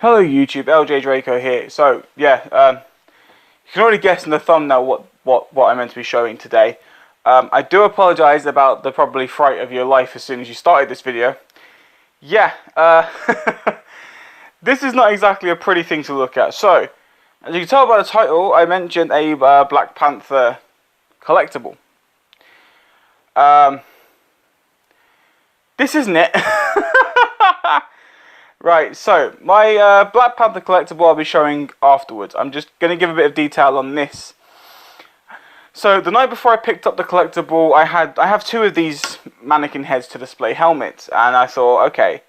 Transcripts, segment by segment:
Hello YouTube, LJ Draco here. So yeah, you can already guess in the thumbnail what I'm meant to be showing today. I do apologise about the probably fright of your life as soon as you started this video. Yeah, this is not exactly a pretty thing to look at. So, as you can tell by the title, I mentioned a Black Panther collectible. This isn't it. Right, so my Black Panther collectible I'll be showing afterwards. I'm just going to give a bit of detail on this. So the night before I picked up the collectible, I have two of these mannequin heads to display helmets, and I thought, okay,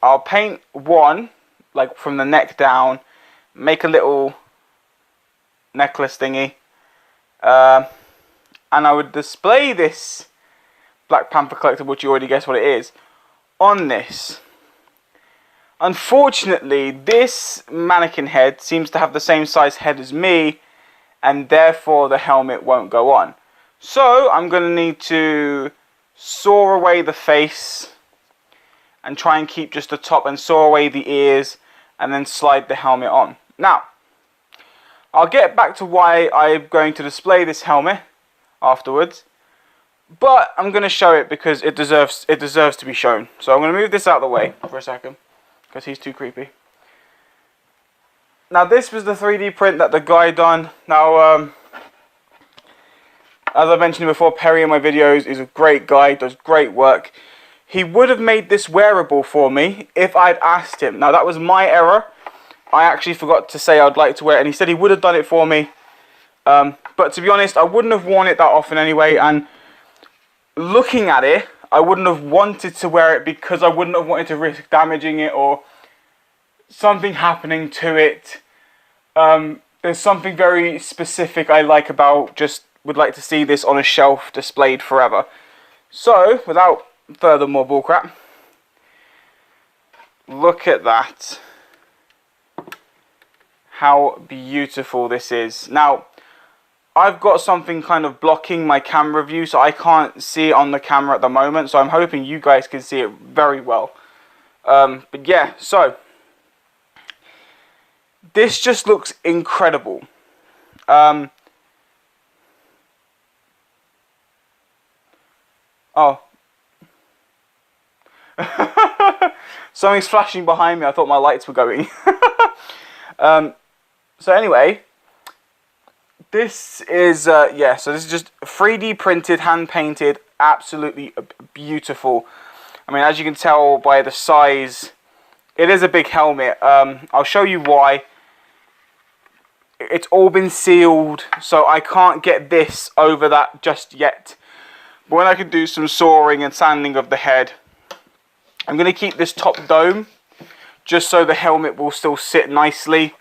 I'll paint one, like from the neck down, make a little necklace thingy, and I would display this Black Panther collectible, which you already guessed what it is, on this. Unfortunately, this mannequin head seems to have the same size head as me, and therefore the helmet won't go on. So I'm going to need to saw away the face and try and keep just the top, and saw away the ears and then slide the helmet on. Now, I'll get back to why I'm going to display this helmet afterwards, but I'm going to show it because it deserves to be shown. So I'm going to move this out of the way for a second, because he's too creepy. Now this was the 3D print that the guy done. Now, as I mentioned before, Perry in my videos is a great guy, does great work. He would have made this wearable for me if I'd asked him. Now that was my error. I actually forgot to say I'd like to wear it, and he said he would have done it for me. But to be honest, I wouldn't have worn it that often anyway, and looking at it, I wouldn't have wanted to wear it because I wouldn't have wanted to risk damaging it or something happening to it. There's something very specific I like about, just would like to see this on a shelf displayed forever. So, without further more bullcrap, look at that. How beautiful this is. Now, I've got something kind of blocking my camera view, so I can't see it on the camera at the moment, so I'm hoping you guys can see it very well. But yeah, so this just looks incredible. Oh. Something's flashing behind me. I thought my lights were going. So anyway, this is, yeah, so this is just 3D printed, hand painted, absolutely beautiful. I mean, as you can tell by the size, it is a big helmet. I'll show you why. It's all been sealed, so I can't get this over that just yet. But when I can do some sawing and sanding of the head, I'm going to keep this top dome, just so the helmet will still sit nicely.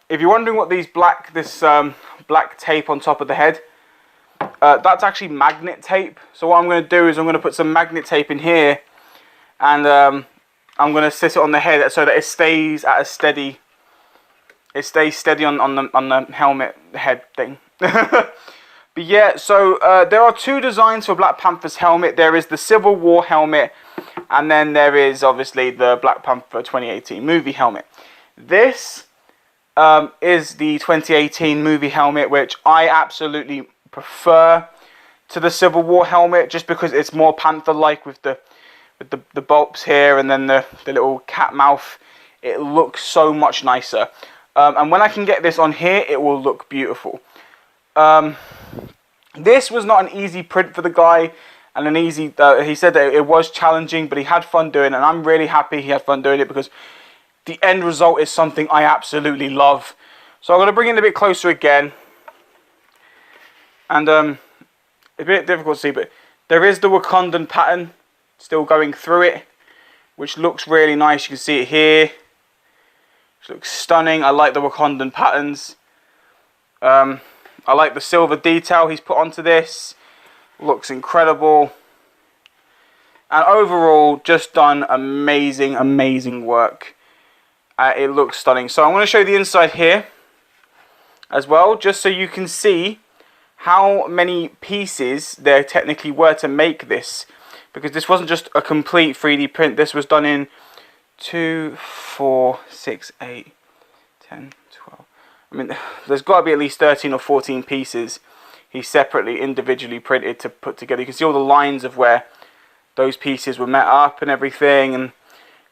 If you're wondering what this black tape on top of the head, that's actually magnet tape. So what I'm going to do is I'm going to put some magnet tape in here, and I'm going to sit it on the head so that it stays at a steady. It stays steady on the helmet head thing. But yeah, so there are two designs for Black Panther's helmet. There is the Civil War helmet, and then there is obviously the Black Panther 2018 movie helmet. This is the 2018 movie helmet, which I absolutely prefer to the Civil War helmet, just because it's more Panther-like with the bulbs here and then the little cat mouth. It looks so much nicer. And when I can get this on here, it will look beautiful. This was not an easy print for the guy, and an easy. He said that it was challenging, but he had fun doing it, and I'm really happy he had fun doing it because the end result is something I absolutely love. So I'm going to bring it a bit closer again. And it's a bit difficult to see, but there is the Wakandan pattern still going through it, which looks really nice. You can see it here. It looks stunning. I like the Wakandan patterns. I like the silver detail he's put onto this. Looks incredible. And overall, just done amazing, amazing work. It looks stunning. So I'm going to show you the inside here as well, just so you can see how many pieces there technically were to make this. Because this wasn't just a complete 3D print. This was done in 2, 4, 6, 8, 10, 12. I mean, there's got to be at least 13 or 14 pieces he separately, individually printed to put together. You can see all the lines of where those pieces were met up and everything. And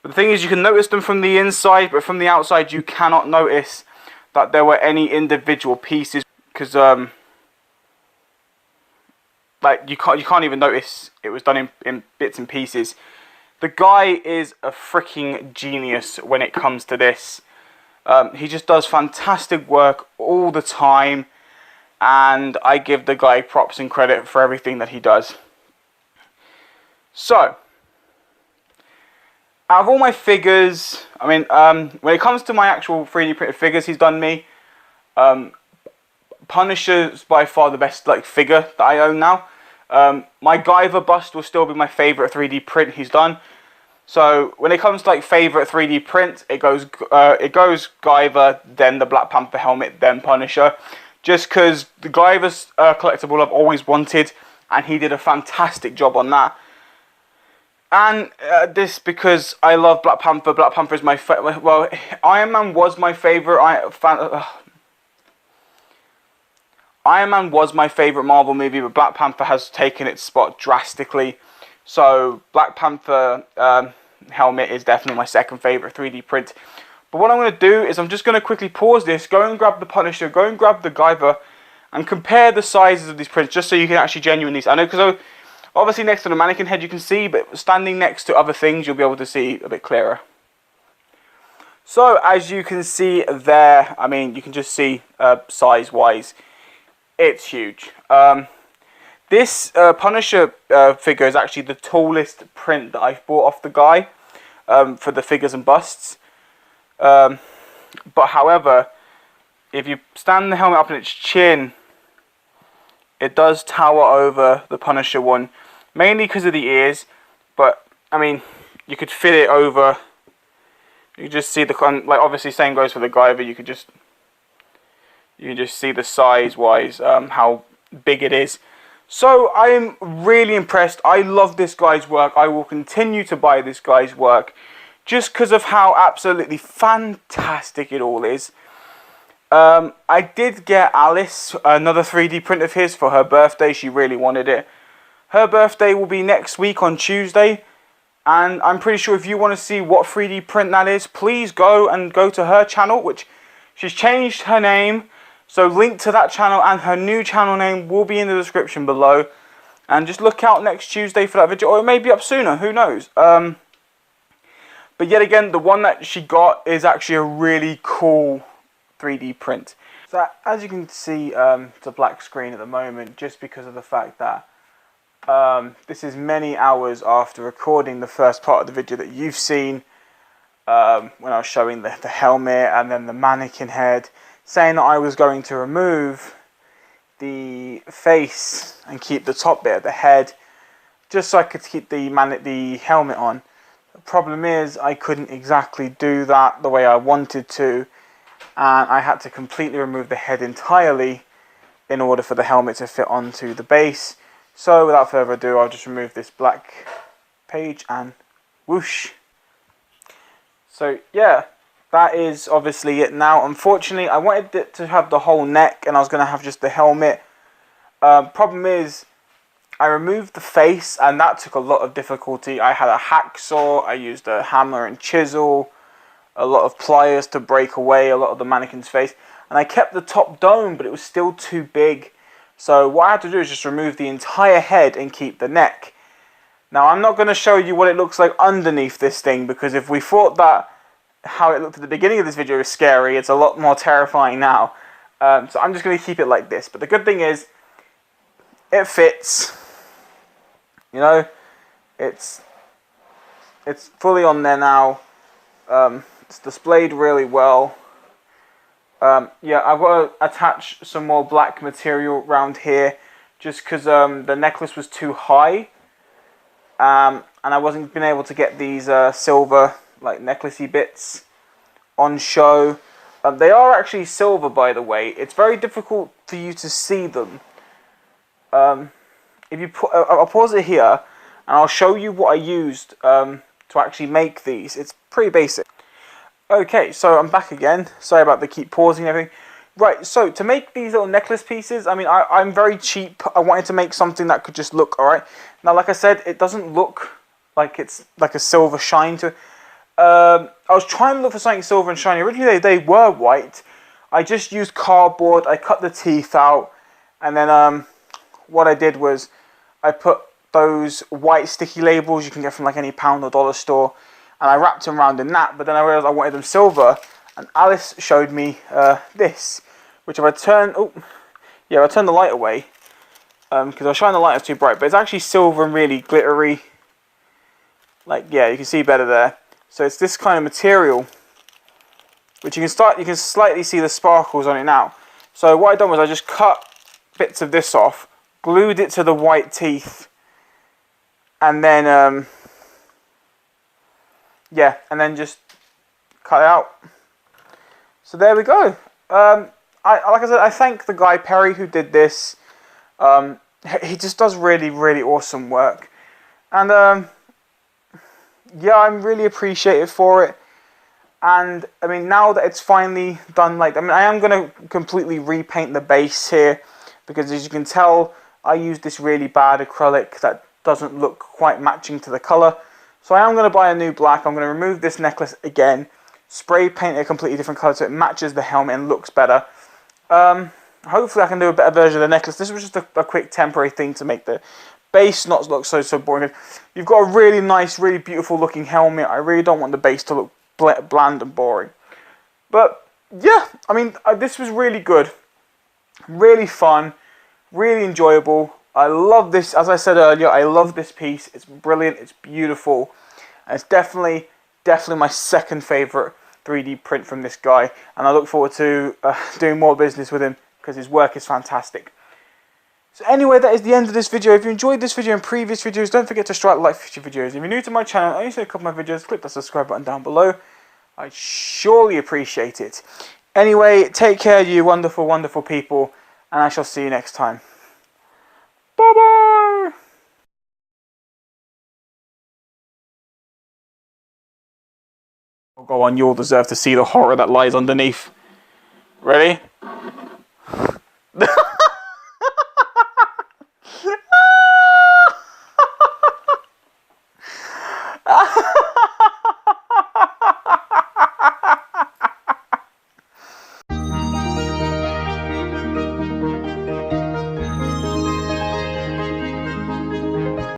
but the thing is, you can notice them from the inside, but from the outside you cannot notice that there were any individual pieces, because like you can't even notice it was done in bits and pieces. The guy is a freaking genius when it comes to this. He just does fantastic work all the time, and I give the guy props and credit for everything that he does. So, out of all my figures, I mean, when it comes to my actual 3D printed figures he's done me, Punisher's by far the best figure that I own now. My Guyver bust will still be my favourite 3D print he's done. So when it comes to favourite 3D print, it goes Guyver, then the Black Panther helmet, then Punisher. Just because the Guyver's collectible I've always wanted, and he did a fantastic job on that. And this because I love Black Panther. Black Panther is my well, Iron Man was my favourite. Iron Man was my favourite Marvel movie, but Black Panther has taken its spot drastically. So Black Panther helmet is definitely my second favourite 3D print. But what I'm going to do is I'm just going to quickly pause this, go and grab the Punisher, go and grab the Guyver, and compare the sizes of these prints, just so you can actually genuinely see. I know, because obviously next to the mannequin head you can see, but standing next to other things you'll be able to see a bit clearer. So as you can see there, I mean, you can just see size-wise, it's huge. This Punisher figure is actually the tallest print that I've bought off the guy for the figures and busts. But however, if you stand the helmet up in its chin, it does tower over the Punisher one, mainly because of the ears. But I mean, you could fit it over. You can just see the obviously same goes for the Guyver. You can just see the size-wise how big it is. So I am really impressed. I love this guy's work. I will continue to buy this guy's work just because of how absolutely fantastic it all is. I did get Alice another 3D print of his for her birthday. She really wanted it. Her birthday will be next week on Tuesday. And I'm pretty sure if you want to see what 3D print that is, please go to her channel, which she's changed her name. So link to that channel and her new channel name will be in the description below. And just look out next Tuesday for that video, or it may be up sooner, who knows. But yet again, the one that she got is actually a really cool 3D print. So as you can see, it's a black screen at the moment, just because of the fact that this is many hours after recording the first part of the video that you've seen, when I was showing the helmet and then the mannequin head, saying that I was going to remove the face and keep the top bit of the head, just so I could keep the helmet on. The problem is I couldn't exactly do that the way I wanted to, and I had to completely remove the head entirely in order for the helmet to fit onto the base. So without further ado, I'll just remove this black page and whoosh. So yeah, that is obviously it now. Unfortunately, I wanted it to have the whole neck and I was going to have just the helmet. Problem is, I removed the face and that took a lot of difficulty. I had a hacksaw, I used a hammer and chisel, a lot of pliers to break away a lot of the mannequin's face. And I kept the top dome, but it was still too big. So what I had to do is just remove the entire head and keep the neck. Now I'm not going to show you what it looks like underneath this thing, because if we thought that how it looked at the beginning of this video is scary, it's a lot more terrifying now. So I'm just going to keep it like this. But the good thing is, it fits. You know, it's fully on there now. It's displayed really well. Yeah, I've got to attach some more black material around here, just because the necklace was too high, and I wasn't been able to get these silver necklacey bits on show. They are actually silver, by the way. It's very difficult for you to see them. If you I'll pause it here and I'll show you what I used to actually make these. It's pretty basic. Okay, so I'm back again. Sorry about the keep pausing and everything. Right, so to make these little necklace pieces, I mean, I'm very cheap. I wanted to make something that could just look alright. Now, like I said, it doesn't look like it's like a silver shine to it. I was trying to look for something silver and shiny. Originally, they were white. I just used cardboard. I cut the teeth out. And then what I did was I put those white sticky labels you can get from like any pound or dollar store. And I wrapped them around in that. But then I realized I wanted them silver. And Alice showed me this. Which if I turn... Oh, yeah, I turn the light away. Because I was showing the light, it's too bright. But it's actually silver and really glittery. Like, yeah, you can see better there. So it's this kind of material. Which you can slightly see the sparkles on it now. So what I done was I just cut bits of this off. Glued it to the white teeth. And then... yeah, and then just cut it out. So there we go. Like I said, I thank the guy Perry who did this. He just does really, really awesome work, and yeah, I'm really appreciative for it. And I mean, now that it's finally done, like I am gonna completely repaint the base here because, as you can tell, I used this really bad acrylic that doesn't look quite matching to the color. So I am gonna buy a new black. I'm gonna remove this necklace again, spray paint it a completely different color so it matches the helmet and looks better. Hopefully I can do a better version of the necklace. This was just a quick temporary thing to make the base not look so boring. You've got a really nice, really beautiful looking helmet. I really don't want the base to look bland and boring. But yeah, I mean, this was really good. Really fun. Really enjoyable. I love this. As I said earlier, I love this piece. It's brilliant. It's beautiful. And it's definitely my second favourite 3D print from this guy, and I look forward to doing more business with him because his work is fantastic. So anyway, that is the end of this video. If you enjoyed this video and previous videos, don't forget to strike like future videos. If you're new to my channel, I used to a couple of my videos, click the subscribe button down below. I'd surely appreciate it. Anyway, take care, you wonderful, wonderful people, and I shall see you next time. Bye bye. Go on, you all deserve to see the horror that lies underneath. Ready?